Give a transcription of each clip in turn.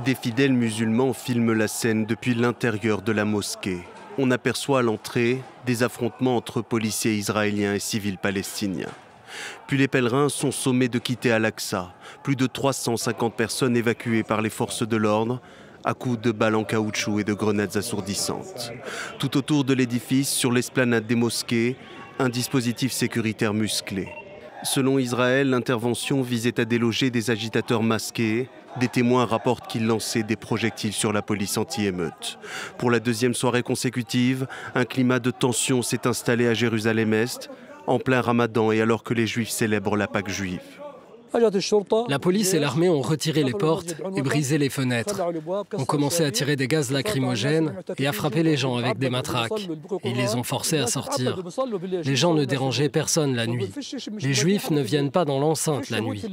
Des fidèles musulmans filment la scène depuis l'intérieur de la mosquée. On aperçoit à l'entrée des affrontements entre policiers israéliens et civils palestiniens. Puis les pèlerins sont sommés de quitter Al-Aqsa. Plus de 350 personnes évacuées par les forces de l'ordre à coups de balles en caoutchouc et de grenades assourdissantes. Tout autour de l'édifice, sur l'esplanade des mosquées, un dispositif sécuritaire musclé. Selon Israël, l'intervention visait à déloger des agitateurs masqués. Des témoins rapportent qu'ils lançaient des projectiles sur la police anti-émeute. Pour la deuxième soirée consécutive, un climat de tension s'est installé à Jérusalem-Est, en plein Ramadan et alors que les Juifs célèbrent la Pâque juive. La police et l'armée ont retiré les portes et brisé les fenêtres. On commençait à tirer des gaz lacrymogènes et à frapper les gens avec des matraques. Et ils les ont forcés à sortir. Les gens ne dérangeaient personne la nuit. Les Juifs ne viennent pas dans l'enceinte la nuit.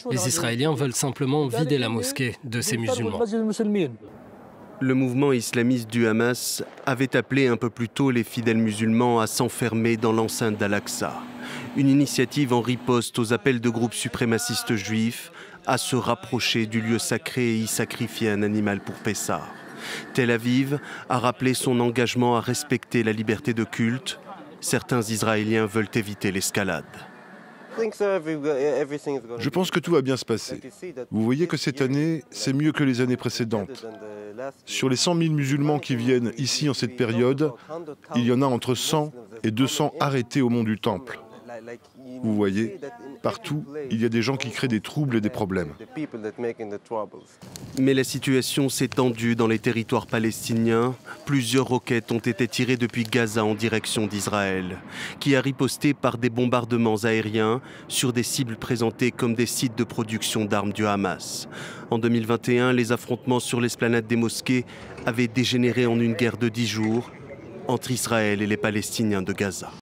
Les Israéliens veulent simplement vider la mosquée de ces musulmans. Le mouvement islamiste du Hamas avait appelé un peu plus tôt les fidèles musulmans à s'enfermer dans l'enceinte d'Al-Aqsa. Une initiative en riposte aux appels de groupes suprémacistes juifs à se rapprocher du lieu sacré et y sacrifier un animal pour Pessah. Tel Aviv a rappelé son engagement à respecter la liberté de culte. Certains Israéliens veulent éviter l'escalade. Je pense que tout va bien se passer. Vous voyez que cette année, c'est mieux que les années précédentes. Sur les 100 000 musulmans qui viennent ici en cette période, il y en a entre 100 et 200 arrêtés au mont du Temple. Vous voyez, partout, il y a des gens qui créent des troubles et des problèmes. Mais la situation s'est tendue dans les territoires palestiniens. Plusieurs roquettes ont été tirées depuis Gaza en direction d'Israël, qui a riposté par des bombardements aériens sur des cibles présentées comme des sites de production d'armes du Hamas. En 2021, les affrontements sur l'esplanade des mosquées avaient dégénéré en une guerre de 10 jours entre Israël et les Palestiniens de Gaza.